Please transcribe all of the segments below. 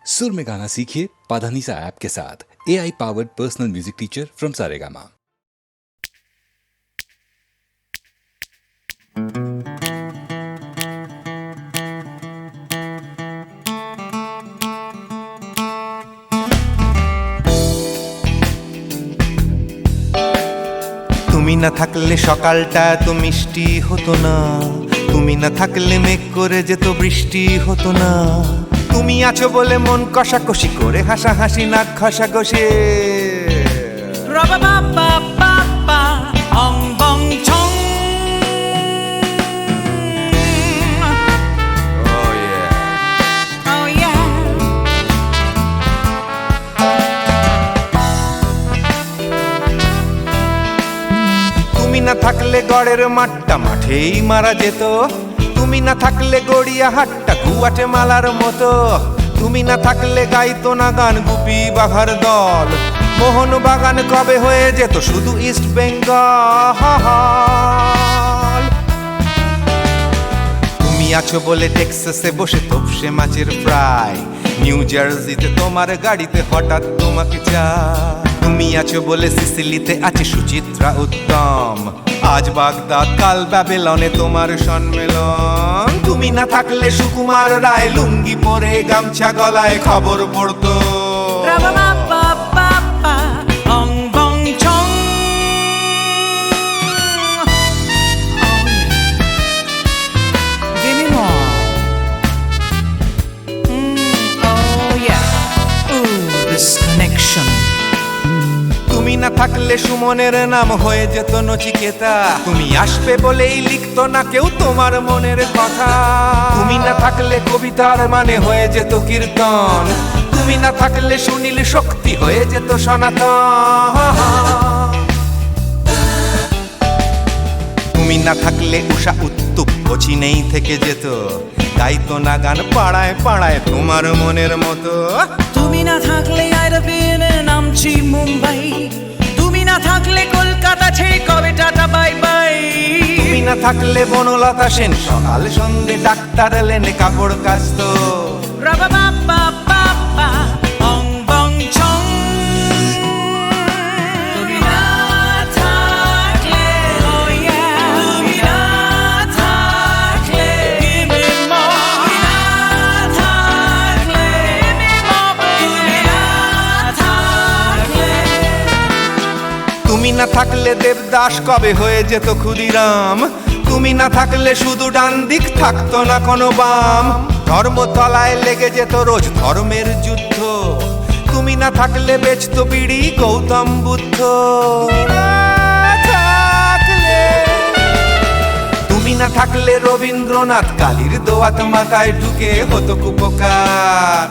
सुर में गाना सीखिए पाधानीसा ऐप के साथ। AI powered personal music teacher from Saregama. তুমি না থাকলে সকালটা এত মিষ্টি হতো না, তুমি না থাকলে মেঘ করে যেত বৃষ্টি হতো না। তুমি আছো বলে মন কষাকষি করে হাসাহাসি নাক ঘষাঘষি। তুমি না থাকলে গড়ের মাঠটা মাঠেই মারা যেত, তুমি না থাকলে গড়িয়া হাটটা গুয়াটে মালার মতো। তুমি না থাকলে গাইতো না গান গুপি বাঘার দল, মোহন বাগান কবে হয়ে যেত শুধু ইস্ট বেঙ্গল। তুমি আছো বলে টেক্সাসে বসে তপসে মাছের ফ্রাই, নিউ জার্সিতে তোমার গাড়িতে হঠাৎ তোমাকে চাই। তুমি আছো বলে সিসিলিতে আছে সুচিত্রা উত্তম, আজ বাগদাদ কাল ব্যাবিলনে তোমার সম্মেলন। তুমি না থাকলে সুকুমার রায় লুঙ্গি পরে গামছা গলায় খবর পড়তো। তুমি না থাকলে সুমনের নাম হয়ে যেত নচিকেতা, তুমি আসবে বলেই লিখতো না কেউ তোমার মনের কথা। তুমি না থাকলে কবিতার মানে হয়ে যেত কীর্তন, তুমি না থাকলে সুনীল শক্তি হয়ে যেত সনাতন। তুমি না থাকলে উষা উত্তুপ কোচিনেই থেকে যেত, গাইতো না গান পাড়ায় পাড়ায় তোমার মনের মতো। তুমি না থাকলে নামছি মুম্বাই, তুমি না থাকলে কলকাতা ছেড়ে কবে টাটা বাই বাই। তুমি না থাকলে বনলতা সেন সকাল সন্ধে ডাক্তার লেনে কাপড় কাচতো। তুমি না থাকলে দেবদাস কবে হয়ে যেত ক্ষুদিরাম, তুমি না থাকলে শুধু ডান দিক থাকতো না কোনো বাম। ধর্মতলায় লেগে যেত রোজ ধর্মের যুদ্ধ, তুমি না থাকলে বেচতো বিড়ি গৌতম বুদ্ধ। তুমি না থাকলে রবীন্দ্রনাথ কালীর দোয়াত মাথায় ঢুকে হতো কুপকার।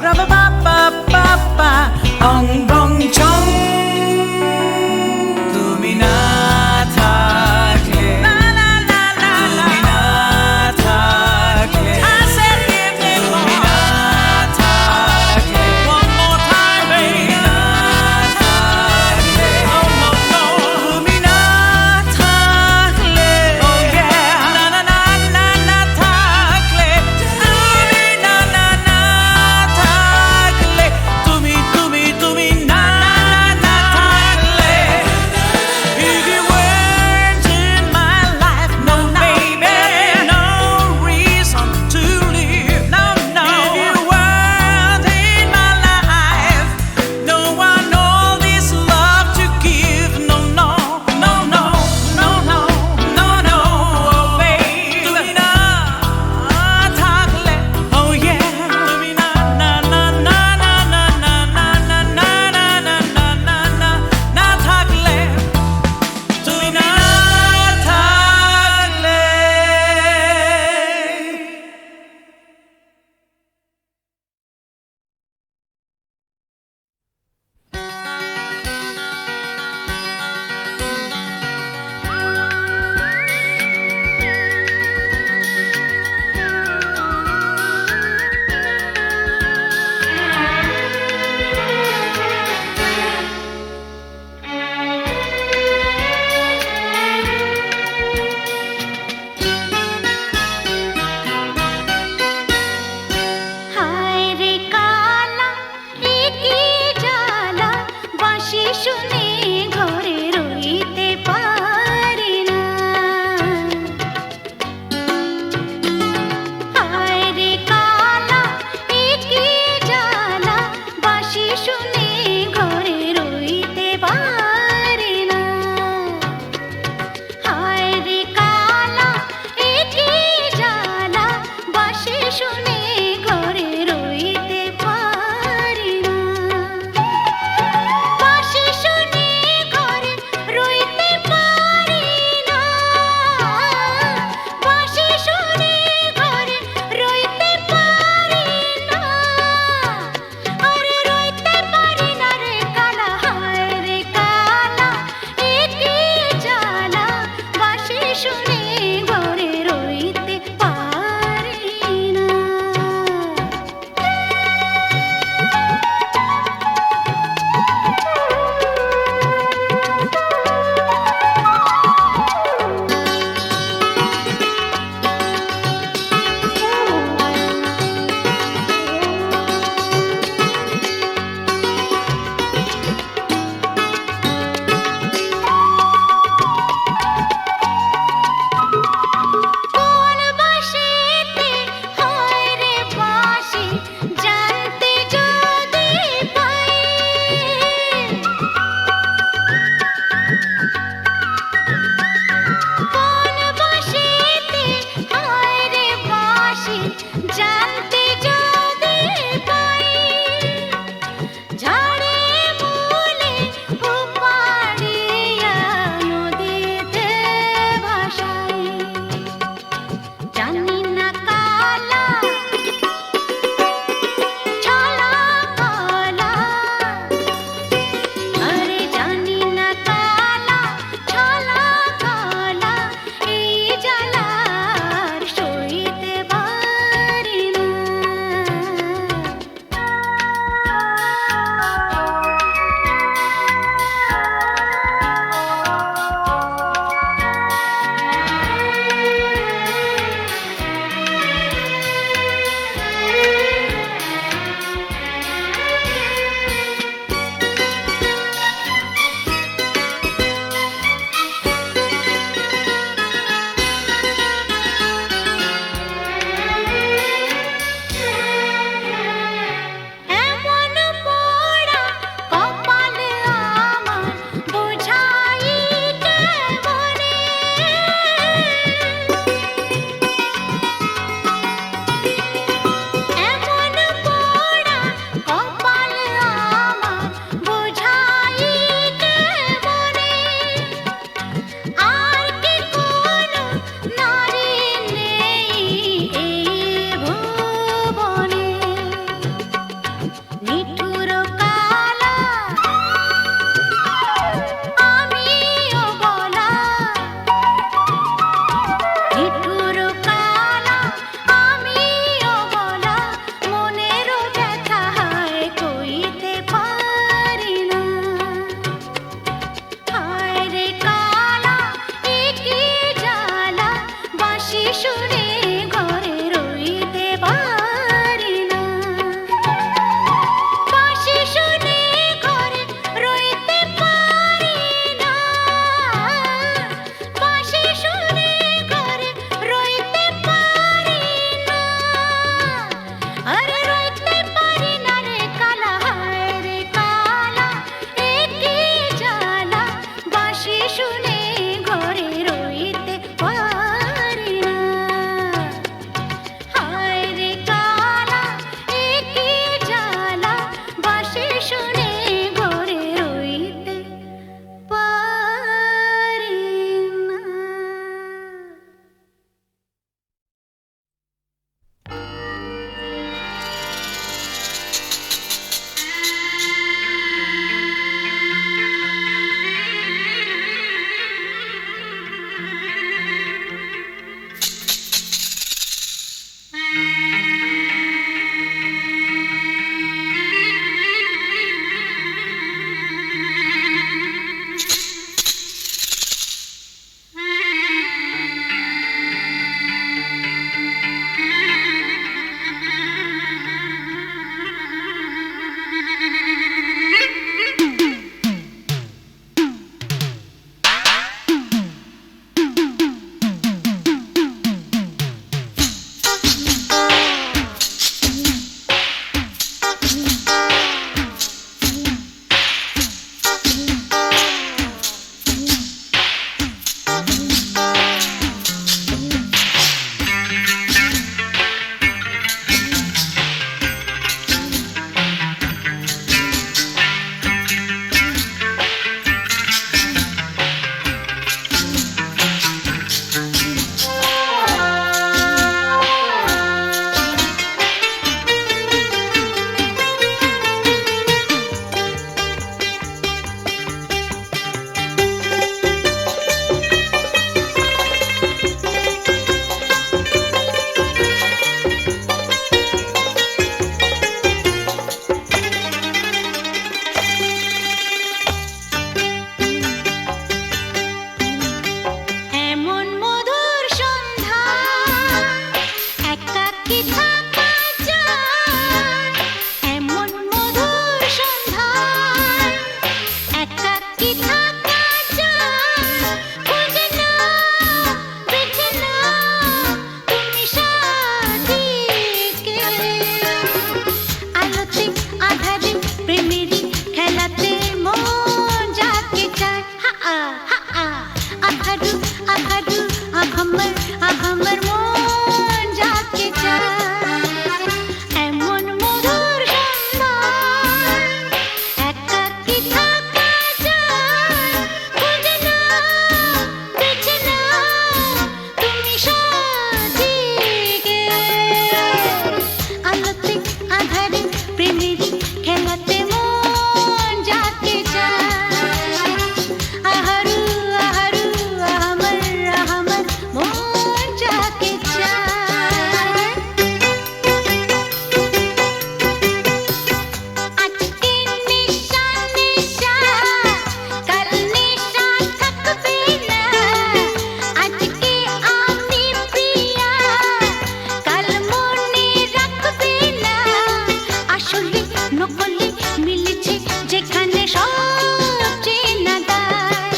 নকলে মিলেছে যেখানে সব চেনা দায়।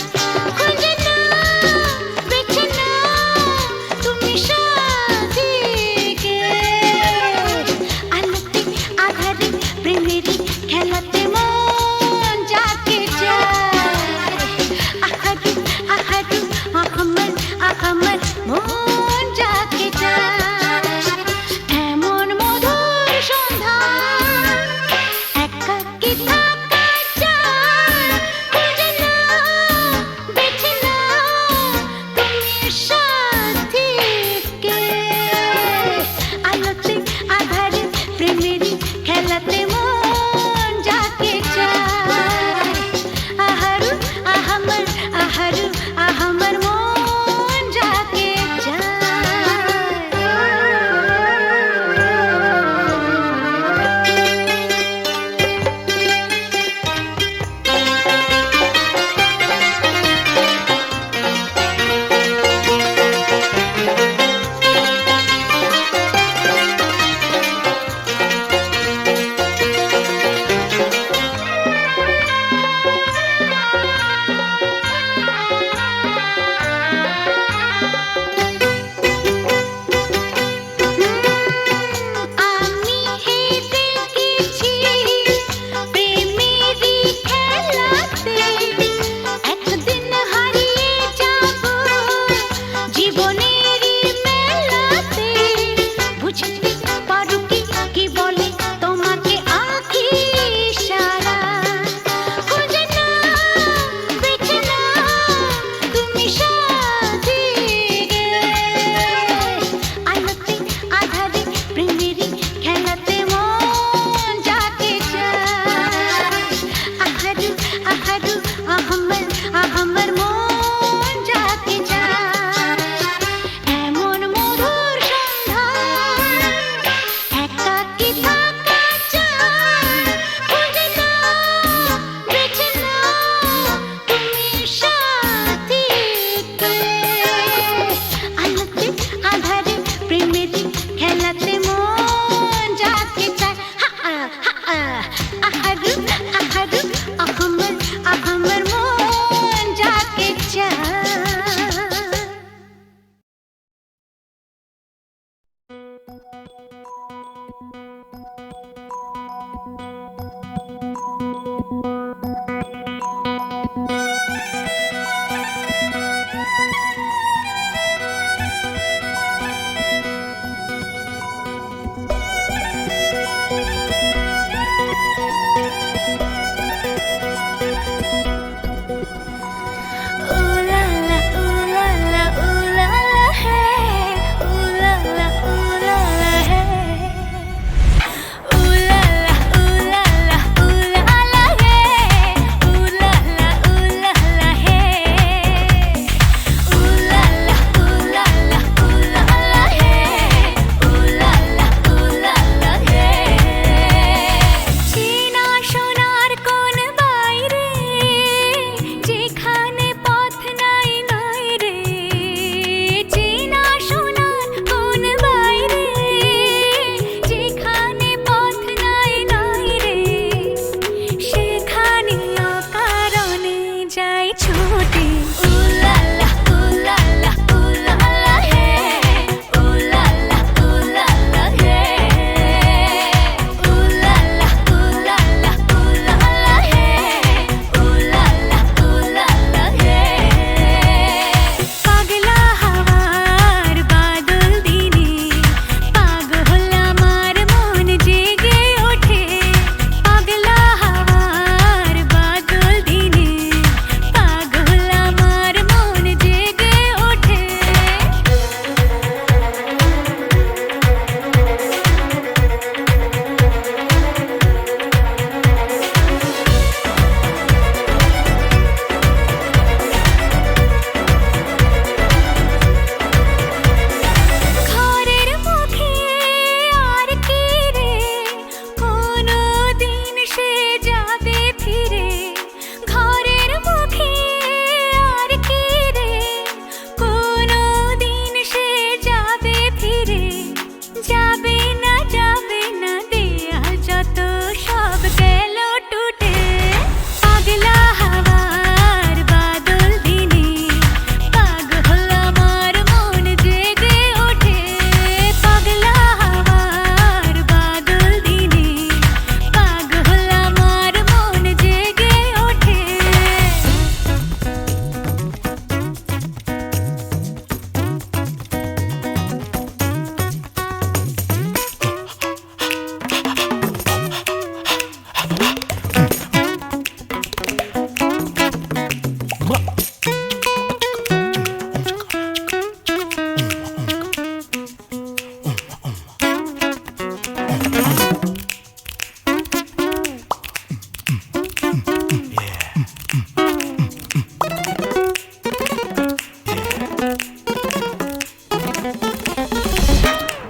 খুঁজে নাও, বেছে নাও তুমি সাথীকে। আলোতে আধারে প্রেমেরই খেলাতে মন যাকে চায়। আহাদু আহাদু আহমদ আহমদ মন যাকে চায়। এমন মধুর সন্ধ্যা একাকী থাকা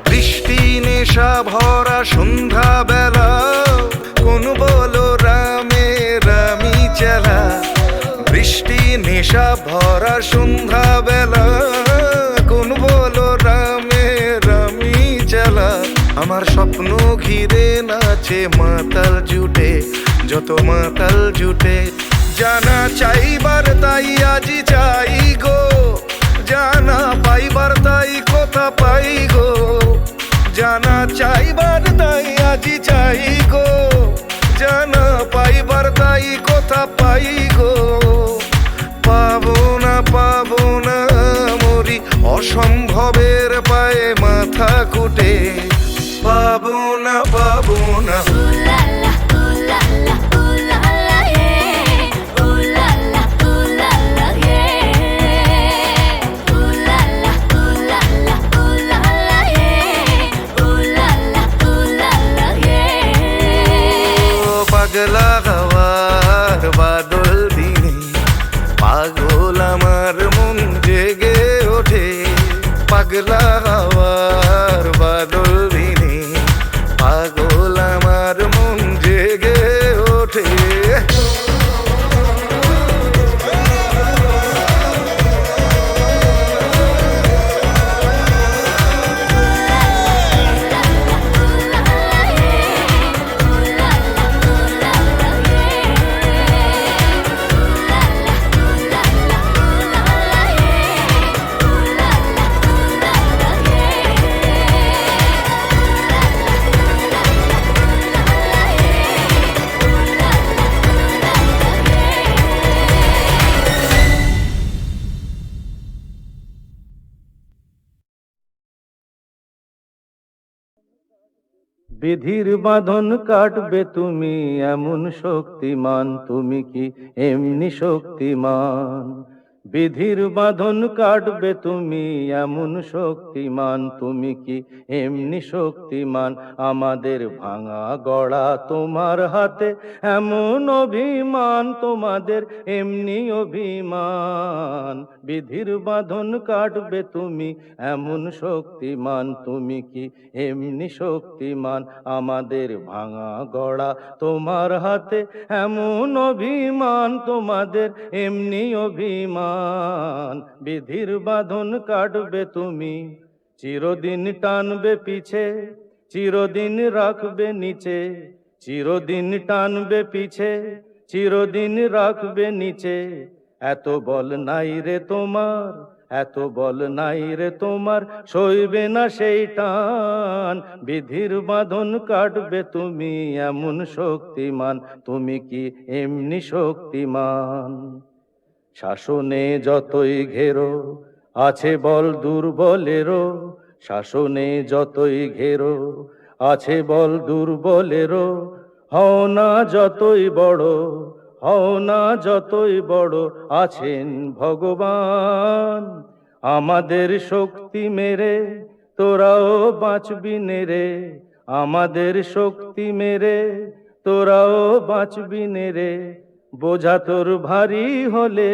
বৃষ্টি নেশা ভরা সন্ধ্যা বেলা কোন বলো রামে রামি চেলা বৃষ্টি নেশা ভরা সন্ধ্যা বেলা কোন বলো রামে রামি চেলা আমার স্বপ্ন ঘিরে নাচে মাতাল জুটে যত মাতাল জুটে জানা চাইবার তাই আজি চাই গো জানা পাইবার তাই কথা পাই গো জানা চাইবার তাই আজি চাই গো জানা পাইবার তাই কথা পাই গো পাবো না মরি অসম্ভবের পায়ে মাথা কুটে পাবো না পাগলা হওয়ার বাদল দিনে পাগল আমার মন জেগে ওঠে পাগলা হওয়ার বাদল দিনে পাগল আমার মন জেগে ওঠে বিধির বাঁধন কাটবে তুমি এমন শক্তিমান তুমি কি এমনি শক্তিমান বিধির বাঁধন কাটবে তুমি এমন শক্তিমান তুমি কি এমনি শক্তিমান আমাদের ভাঙা গড়া তোমার হাতে এমন অভিমান তোমাদের এমনি অভিমান বিধির বাঁধন কাটবে তুমি এমন শক্তিমান তুমি কি এমনি শক্তিমান আমাদের ভাঙা গড়া তোমার হাতে এমন অভিমান তোমাদের এমনি অভিমান বিধির বাঁধন কাটবে তুমি চিরদিন টানবে পিছে চিরদিন রাখবে নিচে চিরদিন টানবে পিছে চিরদিন রাখবে নিচে এত বল নাই রে তোমার এত বল নাই রে তোমার সইবে না সেই টান বিধির বাঁধন কাটবে তুমি এমন শক্তিমান তুমি কি এমনি শক্তিমান শাসনে যতই ঘেরো আছে বল দুর্বলেরও শাসনে যতই ঘেরো আছে বল দুর্বলেরও হও না যতই বড় হও না যতই বড় আছেন ভগবান আমাদের শক্তি মেরে তোরাও বাঁচবি রে আমাদের শক্তি মেরে তোরাও বাঁচবি রে বোঝা তোর ভারী হলে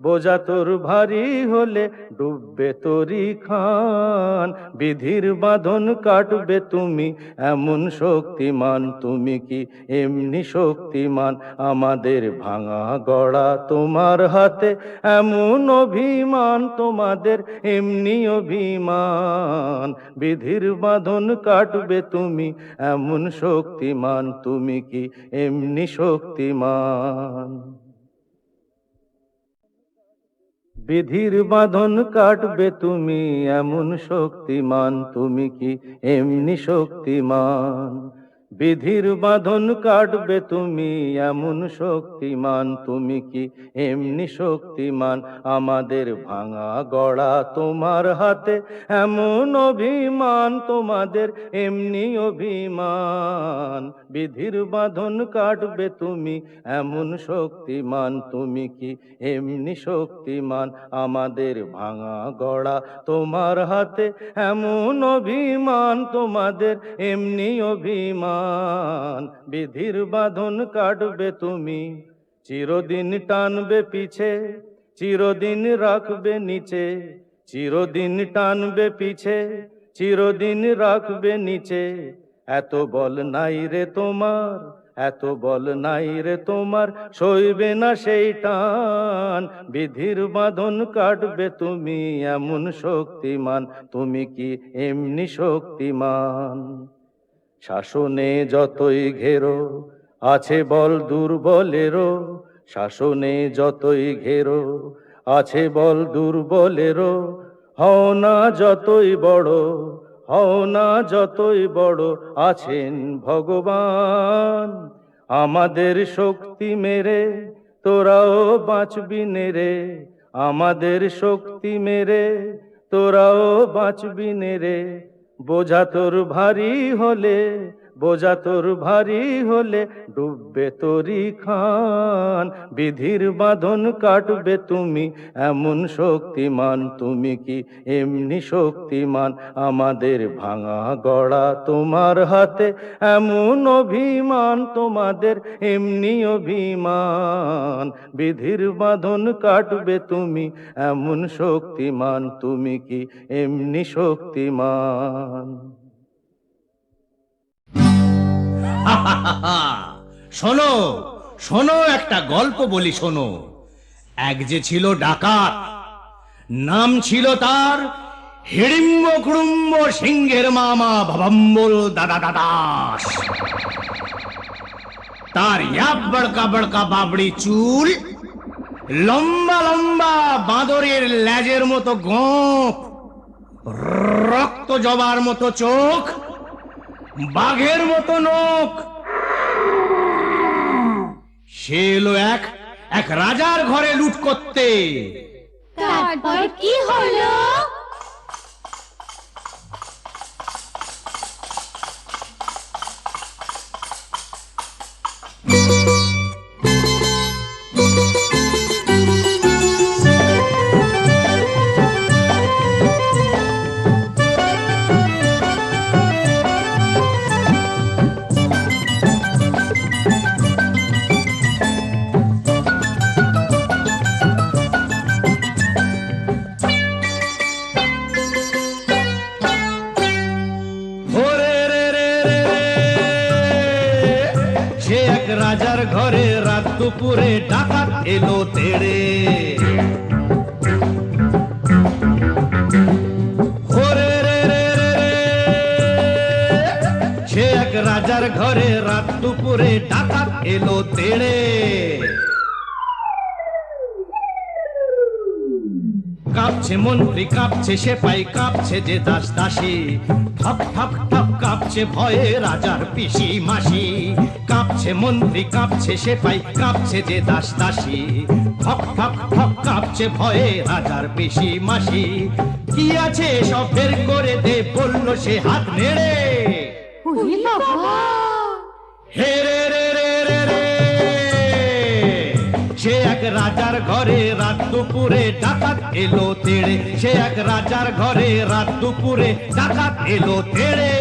বোঝা তোর ভারী হলে ডুববে তোরি খান বিধির বাঁধন কাটবে তুমি এমন শক্তিমান তুমি কি এমনি শক্তিমান আমাদের ভাঙা গড়া তোমার হাতে এমন অভিমান তোমাদের এমনি অভিমান বিধির বাঁধন কাটবে তুমি এমন শক্তিমান তুমি কি এমনি শক্তিমান বিধির বাঁধন কাটবে তুমি এমন শক্তিমান তুমি কি এমনি শক্তিমান বিধির বাঁধন কাটবে তুমি এমন শক্তিমান, তুমি কি এমনি শক্তিমান? আমাদের ভাঙা গড়া তোমার হাতে এমন অভিমান, তোমাদের এমনি অভিমান। বিধির বাঁধন কাটবে তুমি এমন শক্তিমান, তুমি কি এমনি শক্তিমান? আমাদের ভাঙা গড়া তোমার হাতে এমন অভিমান, তোমাদের এমনি অভিমান। বিধির বাঁধন কাটবে তুমি, চিরদিন টানবে পিছে, চিরদিন রাখবে নিচে, চিরদিন টানবে পিছে, চিরদিন রাখবে নিচে। এত বল নাই রে তোমার, এত বল নাই রে তোমার, সইবে না সেই টান। বিধির বাঁধন কাটবে তুমি এমন শক্তিমান, তুমি কি এমনি শক্তিমান? শাসনে যতই ঘেরো আছে বল দুর্বলেরও, শাসনে যতই ঘেরো আছে বল দুর্বলেরও। হও না যতই বড়, হও না যতই বড়, আছেন ভগবান। আমাদের শক্তি মেরে তোরাও বাঁচবি নেরে, আমাদের শক্তি মেরে তোরাও বাঁচবি নেরে। বোঝা তোর ভারী হলে, বোঝা তোর ভারী হলে, ডুববে তোরি খান। বিধির বাঁধন কাটবে তুমি এমন শক্তিমান, তুমি কি এমনি শক্তিমান? আমাদের ভাঙা গড়া তোমার হাতে এমন অভিমান, তোমাদের এমনি অভিমান। বিধির বাঁধন কাটবে তুমি এমন শক্তিমান, তুমি কি এমনি শক্তিমান? শোনো শোনো, একটা গল্প বলি শোনো। এক যে ছিল ডাকাত, নাম ছিল তার হিড়িম্ব কুড়ুম্ব সিংহের মামা ভবম্বল দাদা দাদাস। তার ইয়াব বড়কা বড়কা বাবড়ি চুল, লম্বা লম্বা বাঁদরের লেজের মতো গোঁফ, রক্ত জবার মতো চোখ, বাঘের মতো নখ। সে এলো এক রাজার ঘরে লুট করতে। তারপর কি হলো? রাজার ঘরে রাত দুপুরে ডাকাত এলো তেড়ে। সে এক রাজার ঘরে রাত দুপুরে ডাকাত এলো তেড়ে। কাঁপছে মন্ত্রী, কাঁপছে সেপাই, কাঁপছে যে দাস দাসী। ঠক ঠক ঠক কাঁপছে ভয়ে রাজার পিসি মাসি। কাঁপছে মন্ত্রী, কাঁপছে সেপাই, কাঁপছে যে দাস দাসী। ঠক ঠক ঠক কাঁপছে ভয়ে রাজার পিসি মাসি। কি আছে সব বের করে দে, বলল সে হাত নেড়ে। হে রে রে রে রে রে, সে এক রাজার ঘরে রাত দুপুরে ডাকাত এলো তেড়ে। সে এক রাজার ঘরে রাত দুপুরে ডাকাত এলো তেড়ে।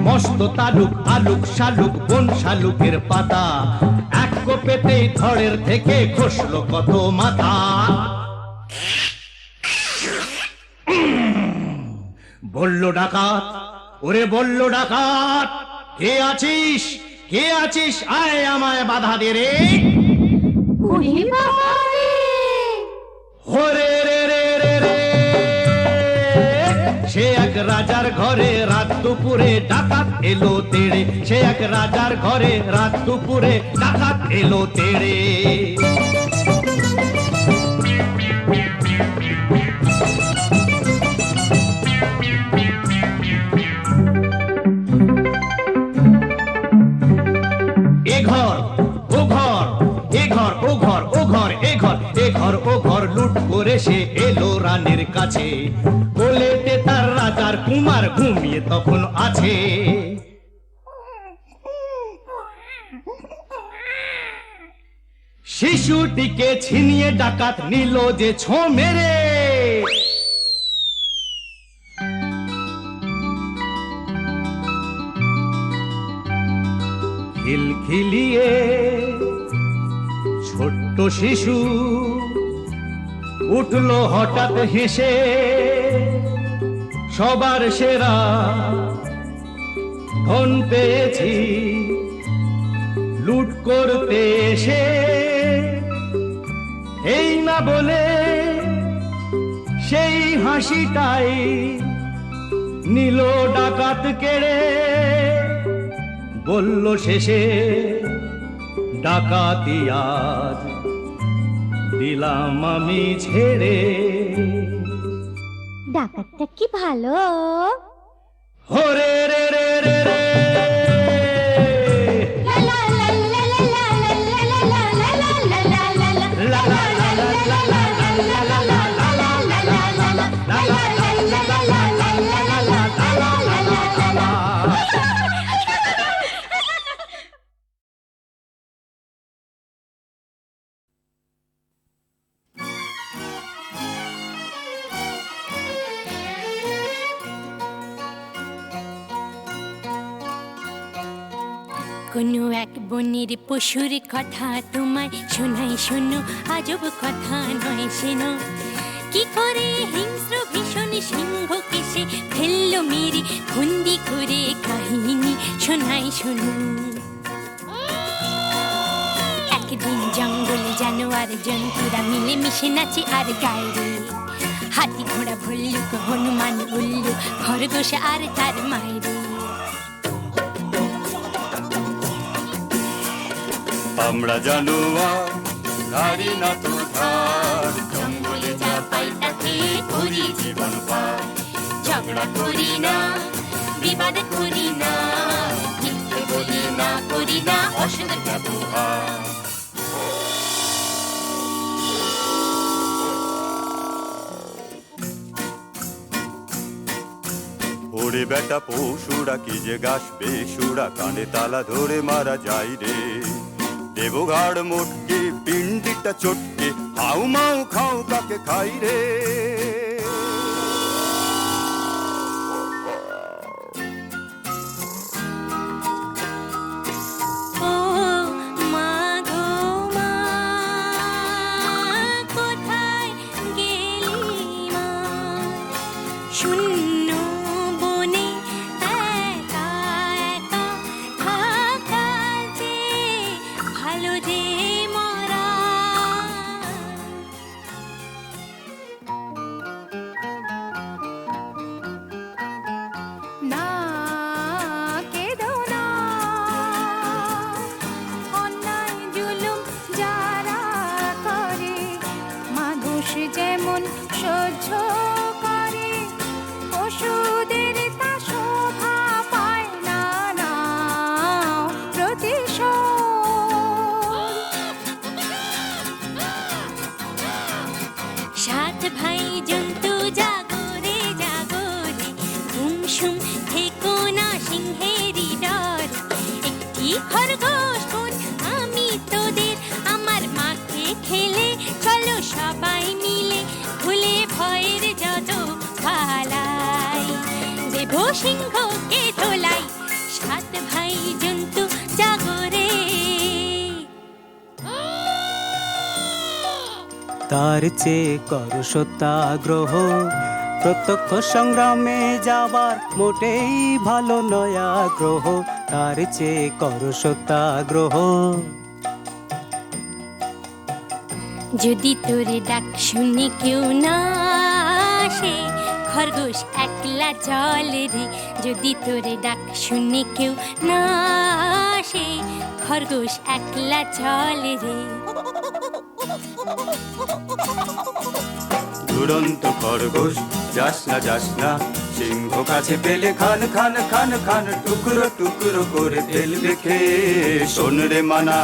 মস্ত তালুক, আলুক, শালুক, বন শালুকের পাতা, এক কোপেতেই ধড়ের থেকে খসলো কত মাথা। বলল ডাকাত, ওরে বলল ডাকাত, কে আছিস, কে আছিস, আয় আমায় বাধা দে রে। ওরে রে রে রে রে, সে এক রাজার ঘরে রাত দুপুরে ডাকাত এলো তেড়ে, সে এক রাজার ঘরে রাত দুপুরে ডাকাত এলো তেড়ে। এ ঘর ও ঘর, এ ঘর ও ঘর, ও ঘর এ ঘর, এ ঘর ও ঘর লুট করে সে এলো রানীর কাছে। কোলেতে তার রাজার কুমার ঘুমিয়ে তখন আছে। শিশুটিকে ছিনিয়ে ডাকাত নিল যে ছো মেরে। খিলখিলিয়ে ছোট্ট শিশু উঠলো হঠাৎ হেসে, সবার সেরা ধন পেয়েছি লুট করতে এসে। এই না বলে সেই হাসিটাই নিল ডাকাত কেড়ে। বলল শেষে ডাকাতি আজ দিলাম আমি ছেড়ে। ডাকাতটা কি ভালো। হরে রে রে রে রে লা লা লা লা লা লা লা লা লা লা লা লা লা লা কোনো এক বনের পশুর কথা তোমায় শোনাই, শোনো আজব কথা নয় শোনো। কি করে হিংস্র ভীষণ সিংহকে সে ফেললো মেরে, বন্দি করে কাহিনী শোনাই শোনো। একদিন জঙ্গলে জানোয়ার জন্তুরা মিলে মিশে নাচে আর গায়ে রে। হাতি ঘোড়া ভল্লুক হনুমান উল্লু খরগোশ আর তার মায়ের। আমরা জানোয়ার নারী না তো ধার, জঙ্গলে যা পাই তাকে করি জীবন পার। ঝগড়া করি না, বিবাদ করি না, মিথ্যে বলি না, করি না অসৎ ব্যবহার। ওরে বেটা পশুরা কি যে গাছ বেসুরা, কানে তালা ধরে মারা যায় রে। দেবঘাড় মোটকে পিন্ডিটা চটকে হাউ মাউ খাও কাকে খাই রে। ও মা গো মা, কোথায় গেলি মা? শূন্য বনে একা একা থাকা যে ভালো যে মরা। না কেঁদো না, অন্যায় জুলুম যারা করে মানুষ যেমন সহ্য করে, পশুদের তা শোভা পায় না। না প্রতিশোধ। সাত ভাই জন্তু জাগরে জাগরে, ঘুমসুম থেকো না সিংহেরই ডর। একটি খরগোশ বোন আমি তোদের, আমার মাকে খেলে চলো সবাই মিলে, ভুলে ভয়ের যত পালাই দেব সিংহকে ধোলাই। সাত ভাই জন্তু জাগরে। তার চেয়ে কর সত্যাগ্রহ, প্রত্যক্ষ সংগ্রামে যাবার মোটেই ভালো নয় আগ্রহ। তার চেয়ে কর সত্যাগ্রহ। যদি তোর ডাক শুনে কেউ না আসে, খরগোশ একলা চলে রে, যদি তোরে ডাক শুনে কেউ না আসে, খরগোশ একলা চলে রে। দুরন্ত খরগোশ যাস না, সিংহ কাছে পেলে খান খান খান খান, টুকরো টুকরো করে ফেলবে খেয়ে, শোন রে মানা।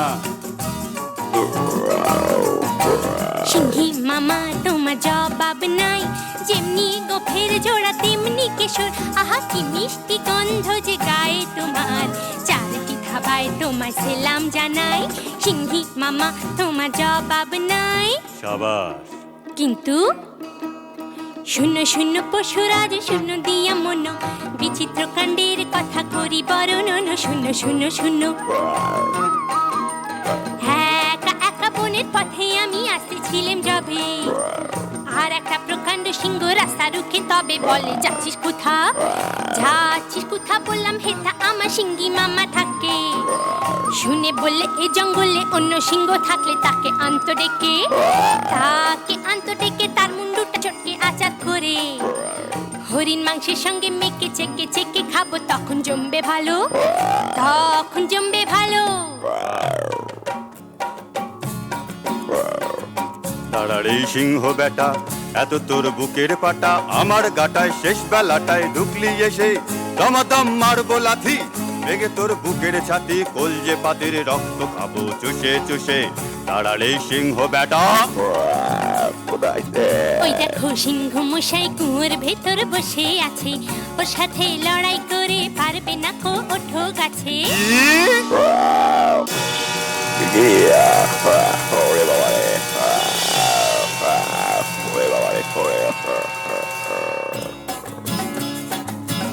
সিংহী মামা তোমার জবাব নাই, যেমনি গোফের জোড়া তেমনি কেশর, আহা কি মিষ্টি গন্ধ যে গায়ে তোমার, চারটি ধাবায় তোমার সেলাম জানাই, সিংহী মামা তোমার জবাব নাই। সাবাস। কিন্তু শূন্য শূন্য পশুরাজ শূন্য দিয়া মন, বিচিত্র কাণ্ডের কথা করি বর্ণন, শূন্য শূন্য শূন্য। একা একা বনের পথে আমি আসতেছিলাম যবে, আর একটা প্রকাণ্ড সিংহ রাস্তা রুখে তবে বলে যাচ্ছিস কোথা, যাচ্ছিস কোথা বললাম হেথা আমার সিংহী মামা থাকে, শুনে বললে এ জঙ্গলে অন্য সিংহ থাকলে তাকে আন্ত ডেকে, তাকে আন্ত ডেকে তার মুন্ডুটা চটকে আচার করে, হরিণ মাংসের সঙ্গে মেখে চেকে চেকে খাবো, তখন জমবে ভালো, তখন জমবে ভালো। তারার এই সিংহ বেটা, এত তোর বুকের পাটা, আমার গাটায় শেষ বেলাটায় ঢুকলি এসে, দমাদম মারবো লাথি, ভেঙে তোর বুকের ছাতি, কলজে পাতির রক্ত খাবো চুষে চুষে, তারার এই সিংহ বেটা। ওই দেখো সিংহ মশাই কুয়োর ভেতর বসে আছে, ওর সাথে লড়াই করে পারবে না কো, ওঠো গাছে।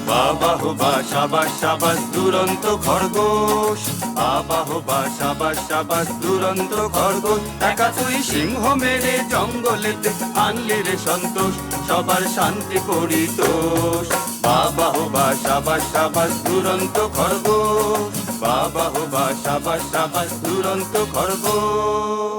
বাবা হো বা সাবাস সাবাস দুরন্ত খরগোশ, বাবা হো বা সাবাস সাবাস দুরন্ত খরগোশ, একা তুই সিংহ মেরে জঙ্গলেতে আনলি রে সন্তোষ, সবার শান্তি করি তোষ। বাবা হো বা সাবাস সাবাস দুরন্ত খরগোশ, বাবা হো বা সাবাস সাবাস দুরন্ত খরগোশ।